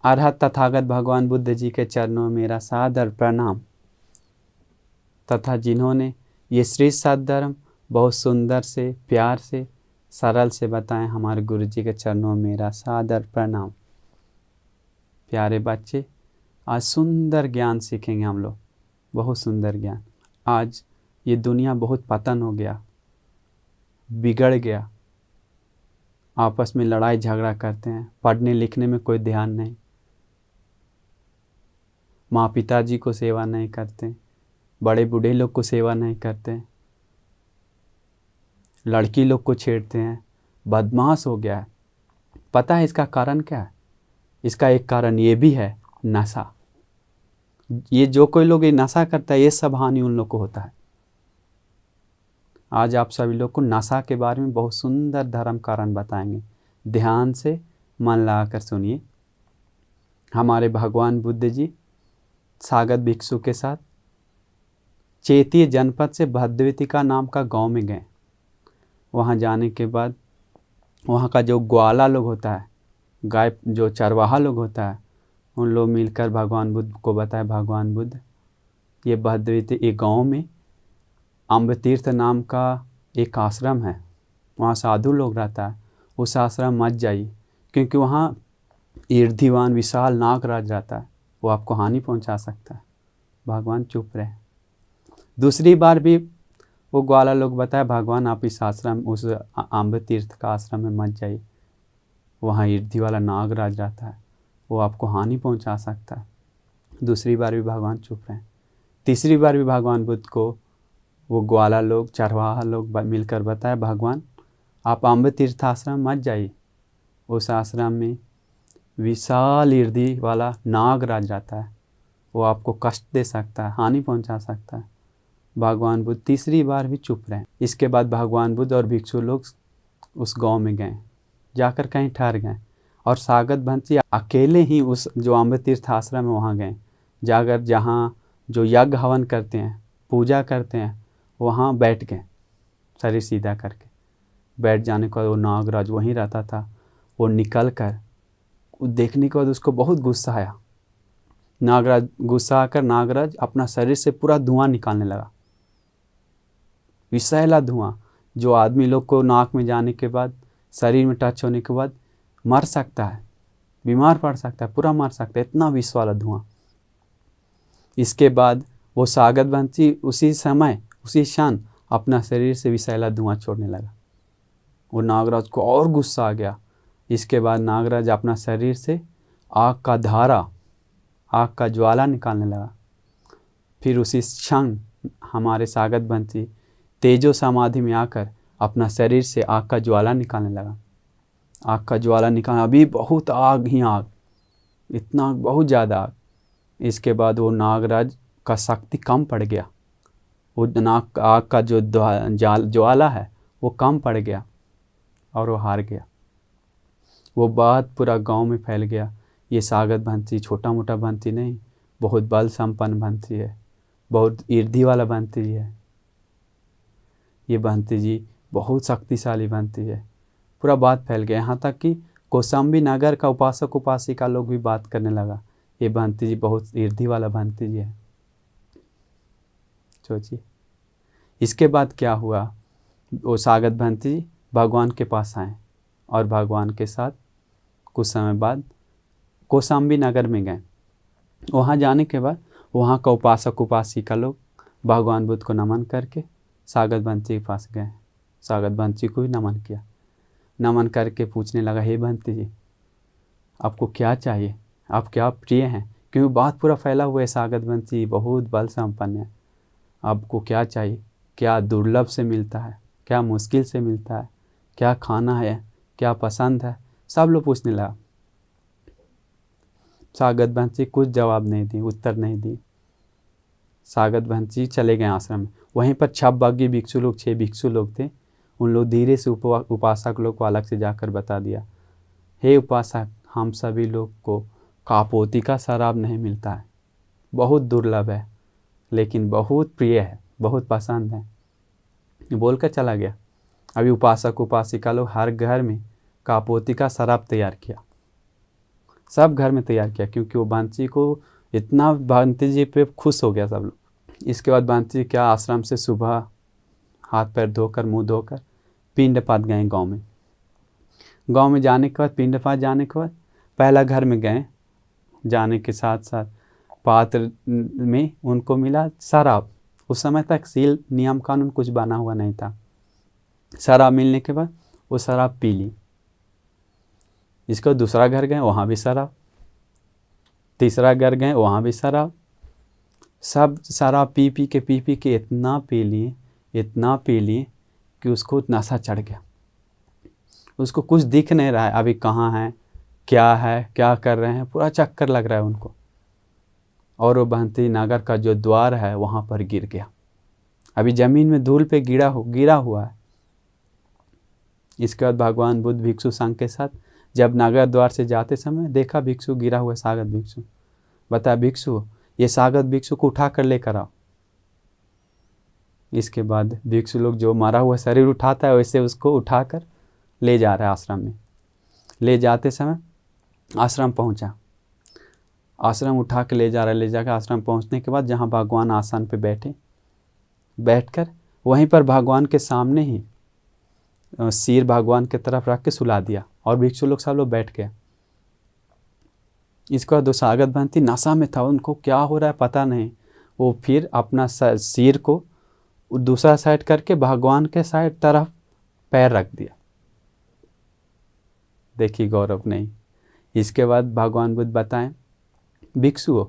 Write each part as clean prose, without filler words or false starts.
अरहत तथागत भगवान बुद्ध जी के चरणों में मेरा सादर प्रणाम तथा जिन्होंने ये श्रेष्ठ सद्धर्म बहुत सुंदर से, प्यार से, सरल से बताएं, हमारे गुरु जी के चरणों में मेरा सादर प्रणाम। प्यारे बच्चे, आज सुंदर ज्ञान सीखेंगे हम लोग, बहुत सुंदर ज्ञान। आज ये दुनिया बहुत पतन हो गया, बिगड़ गया, आपस में लड़ाई झगड़ा करते हैं, पढ़ने लिखने में कोई ध्यान नहीं, माँ पिताजी को सेवा नहीं करते, बड़े बूढ़े लोग को सेवा नहीं करते, लड़की लोग को छेड़ते हैं, बदमाश हो गया है। पता है इसका कारण क्या है? इसका एक कारण ये भी है, नशा। ये जो कोई लोग ये नशा करता है, ये सब हानि उन लोग को होता है। आज आप सभी लोग को नशा के बारे में बहुत सुंदर धर्म कारण बताएंगे। ध्यान से मन लगाकर सुनिए। हमारे भगवान बुद्ध जी सागत भिक्षु के साथ चेतीय जनपद से भद्रवतिका नाम का गांव में गए। वहां जाने के बाद वहां का जो ग्वाला लोग होता है, गाय जो चरवाहा लोग होता है, उन लोग मिलकर भगवान बुद्ध को बताया, भगवान बुद्ध, ये भद्रवती एक गांव में अम्ब तीर्थ नाम का एक आश्रम है, वहाँ साधु लोग रहता है, उस आश्रम मत जाइए, क्योंकि वहाँ ईर्धिवान विशाल नागराज रहता है, वो आपको हानि पहुँचा सकता है। भगवान चुप रहे। दूसरी बार भी वो ग्वाला लोग बताया, भगवान आप इस आश्रम, उस अम्ब तीर्थ का आश्रम में मत जाइए, वहाँ ईर्धि वाला नागराज रहता है, वो आपको हानि पहुँचा सकता है। दूसरी बार भी भगवान चुप रहे। तीसरी बार भी भगवान बुद्ध को वो ग्वाला लोग, चरवाहा लोग मिलकर बताया, भगवान आप अम्ब तीर्थ आश्रम मत जाइए, उस आश्रम में विशाल ईर्धि वाला नागराज रहता है, वो आपको कष्ट दे सकता है, हानि पहुंचा सकता है। भगवान बुद्ध तीसरी बार भी चुप रहे। इसके बाद भगवान बुद्ध और भिक्षु लोग उस गांव में गए, जाकर कहीं ठहर गए, और सागत भंती अकेले ही उस जो अम्ब तीर्थ आश्रम है वहाँ गए, जाकर जहाँ जो यज्ञ हवन करते हैं, पूजा करते हैं, वहाँ बैठ गए, शरीर सीधा करके। बैठ जाने के बाद वो नागराज वहीं रहता था, वो निकल कर देखने के बाद उसको बहुत गुस्सा आया। नागराज गुस्सा आकर नागराज अपना शरीर से पूरा धुआं निकालने लगा, विषैला धुआं, जो आदमी लोग को नाक में जाने के बाद, शरीर में टच होने के बाद मर सकता है, बीमार पड़ सकता है, पूरा मर सकता है, इतना विष वाला धुआं। इसके बाद वो सागत भंती उसी समय, उसी क्षण अपना शरीर से विषैला धुआं छोड़ने लगा। वो नागराज को और गुस्सा आ गया। इसके बाद नागराज अपना शरीर से आग का धारा, आग का ज्वाला निकालने लगा। फिर उसी क्षण हमारे सागत भंती तेजो समाधि में आकर अपना शरीर से आग का ज्वाला निकालने लगा। आग का ज्वाला निकालना, अभी बहुत आग ही आग, इतना बहुत ज़्यादा आग। इसके बाद वो नागराज का शक्ति कम पड़ गया, वो आग का जो ज्वाला है वो कम पड़ गया और वो हार गया। वो बात पूरा गांव में फैल गया, ये सागत भंती छोटा मोटा भंती नहीं, बहुत बल संपन्न भंती है, बहुत ईर्धि वाला भंती है, ये भंती जी बहुत शक्तिशाली भंती है। पूरा बात फैल गया, यहाँ तक कि कौशाम्बी नगर का उपासक उपासिका लोग भी बात करने लगा, ये भंती जी बहुत ईर्धि वाला भंती जी है। सोचिए इसके बाद क्या हुआ। वो सागत भंती जी भगवान के पास आए और भगवान के साथ कुछ समय बाद कौशाम्बी नगर में गए। वहाँ जाने के बाद वहाँ का उपासक उपासिका लोग भगवान बुद्ध को नमन करके सागत भंती के पास गए। सागत भंती को भी नमन किया। नमन करके पूछने लगा, हे भंती जी आपको क्या चाहिए, आप क्या प्रिय हैं? क्योंकि बात पूरा फैला हुआ है, सागत भंती बहुत बल संपन्न है, आपको क्या चाहिए, क्या दुर्लभ से मिलता है, क्या मुश्किल से मिलता है, क्या खाना है, क्या पसंद है, सब लोग पूछने लगा। सागत भंती कुछ जवाब नहीं दी, उत्तर नहीं दी। सागत भंती चले गए आश्रम में। वहीं पर 6 बागी भिक्षु लोग, 6 भिक्षु लोग थे, उन लोग धीरे से उपासक लोग को अलग से जाकर बता दिया, हे उपासक हम सभी लोग को कापोती का शराब नहीं मिलता है, बहुत दुर्लभ है, लेकिन बहुत प्रिय है, बहुत पसंद है, बोलकर चला गया। अभी उपासक उपासिका लोग हर घर में कापोती का शराब तैयार किया। सब घर में तैयार किया, क्योंकि वो भांति को इतना भांति जी पे खुश हो गया सब लोग। इसके बाद भांति जी क्या आश्रम से सुबह हाथ पैर धोकर मुंह धोकर पिंडपात गए गांव में। गांव में जाने के बाद पिंडपात जाने के बाद पहला घर में गए। जाने के साथ साथ पात्र में उनको मिला शराब। उस समय तक सील नियम कानून कुछ बना हुआ नहीं था। शराब मिलने के बाद वो शराब पी ली। इसको दूसरा घर गए, वहाँ भी शराब। तीसरा घर गए, वहाँ भी शराब। सब शराब पी पी के इतना पी लिए कि उसको नशा चढ़ गया। उसको कुछ दिख नहीं रहा है, अभी कहाँ है, क्या कर रहे हैं, पूरा चक्कर लग रहा है उनको। और वो बहंती नगर का जो द्वार है वहाँ पर गिर गया। अभी ज़मीन में धूल पे गिरा हुआ है। इसके बाद भगवान बुद्ध भिक्षु संघ के साथ जब नगर द्वार से जाते समय देखा भिक्षु गिरा हुआ, सागत भिक्षु। बताया भिक्षु, ये सागत भिक्षु को उठा कर लेकर आओ। इसके बाद भिक्षु लोग जो मरा हुआ शरीर उठाता है वैसे उसको उठाकर ले जा रहा है आश्रम में। ले जाते समय आश्रम पहुंचा। आश्रम उठा के ले जाकर आश्रम पहुंचने के बाद जहां भगवान आसन पे बैठकर वहीं पर भगवान के सामने ही सिर भगवान के तरफ रख के सुला दिया और भिक्षु लोग सब लोग बैठ गए। इसके बाद सागत भांति नशा में था, उनको क्या हो रहा है पता नहीं। वो फिर अपना सिर को दूसरा साइड करके भगवान के साइड तरफ पैर रख दिया। देखिए गौरव नहीं। इसके बाद भगवान बुद्ध बताएं, भिक्षु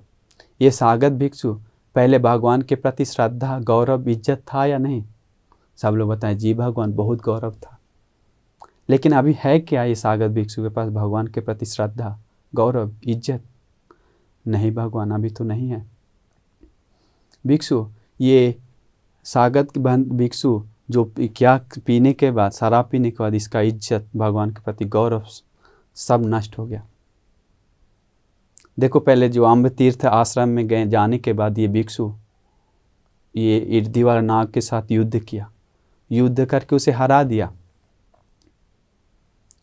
ये सागत भिक्षु पहले भगवान के प्रति श्रद्धा गौरव इज्जत था या नहीं? सब लोग बताएं जी भगवान बहुत गौरव था। लेकिन अभी है क्या ये सागत भिक्षु के पास भगवान के प्रति श्रद्धा गौरव इज्जत? नहीं भगवान, अभी तो नहीं है। भिक्षु ये सागत भिक्षु जो क्या पीने के बाद, शराब पीने के बाद इसका इज्जत भगवान के प्रति गौरव सब नष्ट हो गया। देखो पहले जो अम्ब तीर्थ आश्रम में गए जाने के बाद ये भिक्षु ये इर्दिवार नाग के साथ युद्ध किया, युद्ध करके उसे हरा दिया।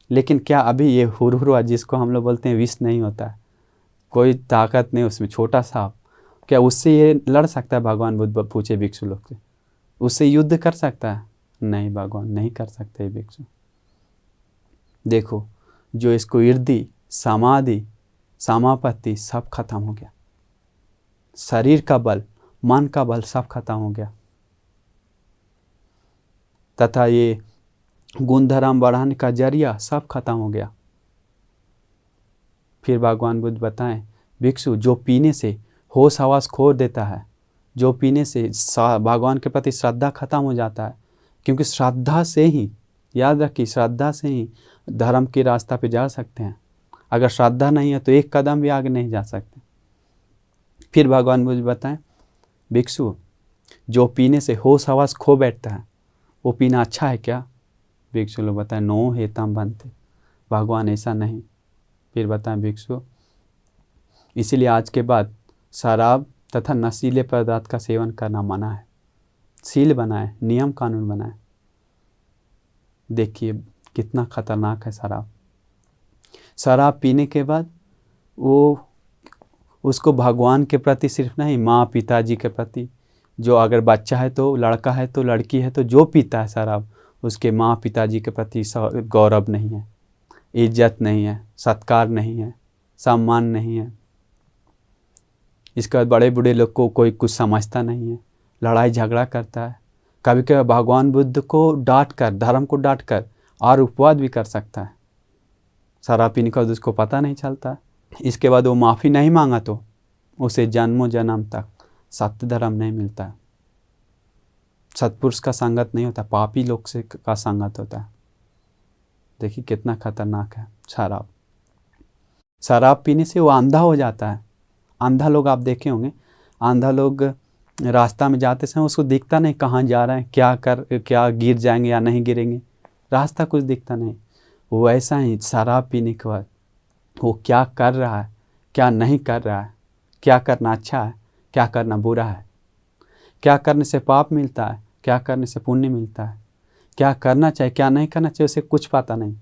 लेकिन क्या अभी ये हुरहुरा जिसको हम लोग बोलते हैं विष नहीं होता है, कोई ताकत नहीं उसमें, छोटा सांप, क्या उससे ये लड़ सकता है? भगवान बुद्ध पूछे भिक्षु लोग से, उससे युद्ध कर सकता है? नहीं भगवान नहीं कर सकते भिक्षु। देखो जो इसको इर्दी समाधि समापत्ति सब खत्म हो गया, शरीर का बल मन का बल सब खत्म हो गया, तथा ये गुण धर्म बढ़ाने का जरिया सब खत्म हो गया। फिर भगवान बुद्ध बताएं, भिक्षु जो पीने से होश हवास खो देता है, जो पीने से भगवान के प्रति श्रद्धा खत्म हो जाता है, क्योंकि श्रद्धा से ही, याद रखिए, श्रद्धा से ही धर्म के रास्ता पे जा सकते हैं। अगर श्रद्धा नहीं है तो एक कदम भी आगे नहीं जा सकते। फिर भगवान बुद्ध बताएं, भिक्षु जो पीने से होश हवास खो बैठता है वो पीना अच्छा है क्या? भिक्षु लोग बताएं नो हेतम बनते, भगवान ऐसा नहीं। फिर बताएं भिक्षु इसीलिए आज के बाद शराब तथा नशीले पदार्थ का सेवन करना मना है। सील बनाए, नियम कानून बनाए। देखिए कितना खतरनाक है शराब। शराब पीने के बाद वो उसको भगवान के प्रति सिर्फ नहीं, माँ पिताजी के प्रति, जो अगर बच्चा है तो लड़का है तो लड़की है तो जो पीता है शराब उसके माँ पिताजी के प्रति गौरव नहीं है, इज्जत नहीं है, सत्कार नहीं है, सम्मान नहीं है। इसके बाद बड़े बूढ़े लोग को कोई कुछ समझता नहीं है, लड़ाई झगड़ा करता है। कभी कभी भगवान बुद्ध को डांट कर, धर्म को डांट कर और उपवाद भी कर सकता है। शराब पीने का उसको पता नहीं चलता। इसके बाद वो माफ़ी नहीं मांगा तो उसे जन्मों जन्म तक सत्य धर्म नहीं मिलता है। सत्पुरुष का संगत नहीं होता, पापी लोग से का संगत होता है। देखिए कितना खतरनाक है शराब। शराब पीने से वो अंधा हो जाता है। अंधा लोग आप देखे होंगे, अंधा लोग रास्ता में जाते समय उसको दिखता नहीं कहाँ जा रहे हैं, क्या गिर जाएंगे या नहीं गिरेंगे, रास्ता कुछ दिखता नहीं। वो ऐसा ही शराब पीने के बाद वो क्या कर रहा है, क्या नहीं कर रहा है, क्या करना अच्छा है, क्या करना बुरा है, क्या करने से पाप मिलता है, क्या करने से पुण्य मिलता है, क्या करना चाहिए क्या नहीं करना चाहिए, उसे कुछ पता नहीं।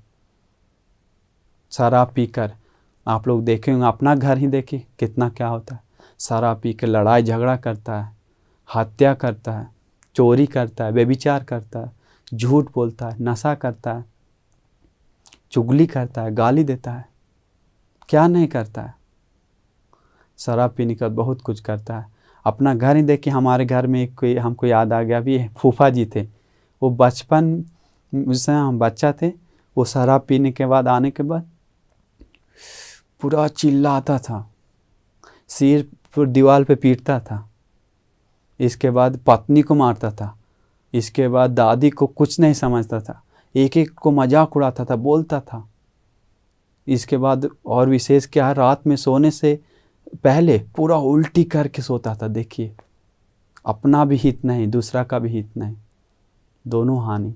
शराब पीकर आप लोग देखे होंगे, अपना घर ही देखिए कितना क्या होता है। शराब पी के लड़ाई झगड़ा करता है, हत्या करता है, चोरी करता है, व्यभिचार करता है, झूठ बोलता है, नशा करता है, चुगली करता है, गाली देता है, क्या नहीं करता है। शराब पीने के बाद बहुत कुछ करता है। अपना घर ही देखिए, हमारे घर में कोई हमको याद आ गया, अभी फूफा जी थे, वो बचपन उस समय हम बच्चा थे, वो शराब पीने के बाद आने के बाद पूरा चिल्लाता था, सिर पर दीवार पे पीटता था, इसके बाद पत्नी को मारता था, इसके बाद दादी को कुछ नहीं समझता था, एक एक को मजाक उड़ाता था, बोलता था। इसके बाद और विशेष क्या है, रात में सोने से पहले पूरा उल्टी करके सोता था। देखिए, अपना भी हित नहीं, दूसरा का भी हित नहीं, दोनों हानि।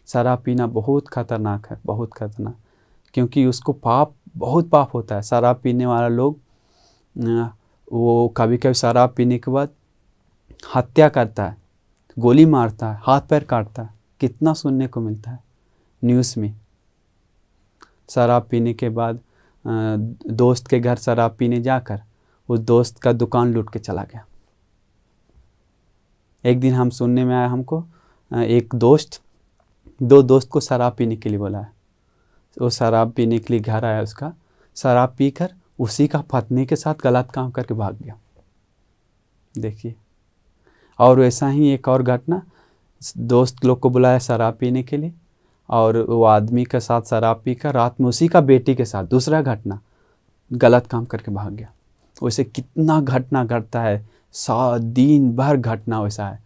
शराब पीना बहुत खतरनाक है, बहुत खतरनाक, क्योंकि उसको बहुत पाप होता है। शराब पीने वाला लोग वो कभी कभी शराब पीने के बाद हत्या करता है, गोली मारता है, हाथ पैर काटता है, कितना सुनने को मिलता है न्यूज़ में। शराब पीने के बाद दोस्त के घर शराब पीने जाकर उस दोस्त का दुकान लूट के चला गया। एक दिन हम सुनने में आया हमको, एक दोस्त 2 दोस्त को शराब पीने के लिए बोला है। वो शराब पीने के लिए घर आया, उसका शराब पीकर उसी का पत्नी के साथ गलत काम करके भाग गया। देखिए, और वैसा ही एक और घटना, दोस्त लोग को बुलाया शराब पीने के लिए, और वो आदमी के साथ शराब पीकर रात में उसी का बेटी के साथ दूसरा घटना गलत काम करके भाग गया। वैसे कितना घटना घटता है, दिन भर घटना वैसा है।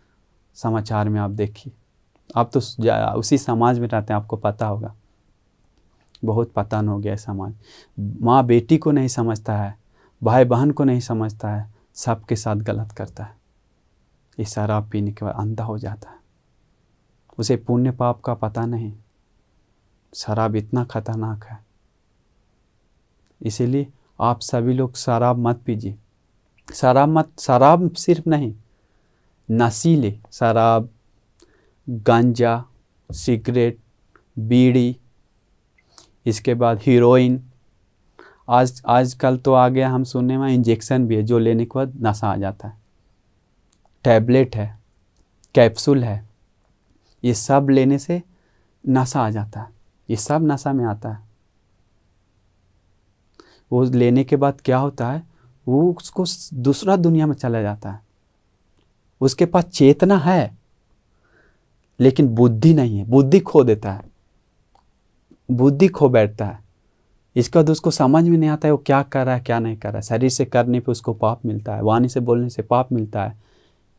समाचार में आप देखिए, आप तो उसी समाज में रहते हैं, आपको पता होगा। बहुत पतन हो गया है समाज। माँ बेटी को नहीं समझता है, भाई बहन को नहीं समझता है, सबके साथ गलत करता है। इस शराब पीने के बाद अंधा हो जाता है, उसे पुण्य पाप का पता नहीं। शराब इतना खतरनाक है, इसीलिए आप सभी लोग शराब मत पीजिए। शराब सिर्फ नहीं, नशीले शराब, गांजा, सिगरेट, बीड़ी, इसके बाद हीरोइन, आजकल तो आ गया, हम सुनने में इंजेक्शन भी है जो लेने के बाद नशा आ जाता है। टैबलेट है, कैप्सूल है, ये सब लेने से नशा आ जाता है। ये सब नशा में आता है। वो लेने के बाद क्या होता है, वो उसको दूसरा दुनिया में चला जाता है। उसके पास चेतना है लेकिन बुद्धि नहीं है, बुद्धि खो देता है, बुद्धि खो बैठता है। इसके बाद उसको समझ में नहीं आता है वो क्या कर रहा है, क्या नहीं कर रहा है। शरीर से करने पे उसको पाप मिलता है, वाणी से बोलने से पाप मिलता है,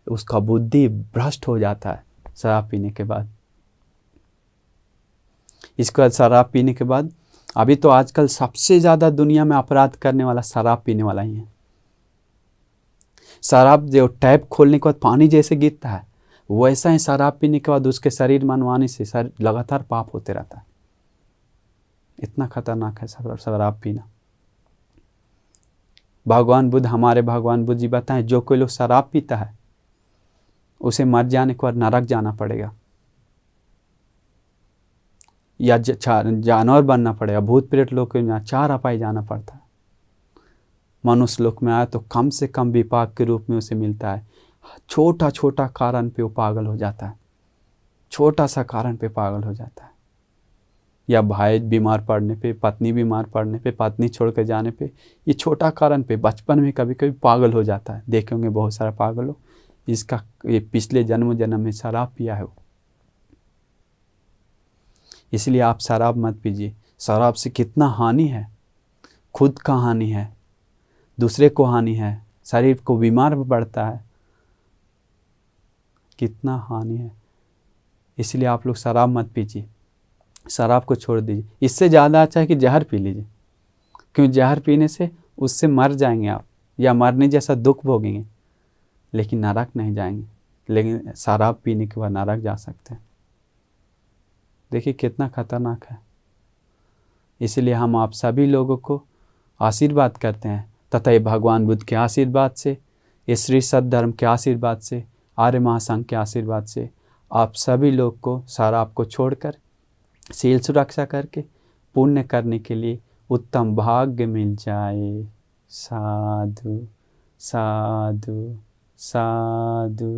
उसका बुद्धि भ्रष्ट हो जाता है शराब पीने के बाद। इसके बाद शराब पीने के बाद, अभी तो आजकल सबसे ज़्यादा दुनिया में अपराध करने वाला शराब पीने वाला ही है। शराब जो टैप खोलने के बाद पानी जैसे गिरता है, वैसा ही शराब पीने के बाद उसके शरीर मनवाने से लगातार पाप होते रहता है। इतना खतरनाक है शराब पीना। हमारे भगवान बुद्ध जी बताएं, जो कोई लोग शराब पीता है उसे मर जाने के बाद नरक जाना पड़ेगा, या जानवर बनना पड़ेगा। भूत प्रेत लोग को 4 अपाय जाना पड़ता है। मनुष्य लोक में आया तो कम से कम विपाक के रूप में उसे मिलता है। छोटा छोटा कारण पे वो पागल हो जाता है, छोटा सा कारण पे पागल हो जाता है, या भाई बीमार पड़ने पे, पत्नी बीमार पड़ने पे, पत्नी छोड़ कर जाने पे, ये छोटा कारण पे बचपन में कभी कभी पागल हो जाता है। देखे होंगे बहुत सारा पागल हो, इसका ये पिछले जन्म में शराब पिया है वो। इसलिए आप शराब मत पीजिए। शराब से कितना हानि है, खुद का हानि है, दूसरे को हानि है, शरीर को बीमार पड़ता है, कितना हानि है। इसलिए आप लोग शराब मत पीजिए, शराब को छोड़ दीजिए। इससे ज़्यादा अच्छा है कि जहर पी लीजिए, क्योंकि जहर पीने से उससे मर जाएंगे आप, या मरने जैसा दुख भोगेंगे, लेकिन नरक नहीं जाएंगे। लेकिन शराब पीने के बाद नरक जा सकते हैं। देखिए कितना खतरनाक है। इसलिए हम आप सभी लोगों को आशीर्वाद करते हैं, तथा ये भगवान बुद्ध के आशीर्वाद से, इस श्री सद्धर्म के आशीर्वाद से, आर्य महासंघ के आशीर्वाद से आप सभी लोग को शराब को छोड़कर शील सुरक्षा करके पुण्य करने के लिए उत्तम भाग्य मिल जाए। साधु साधु साधु।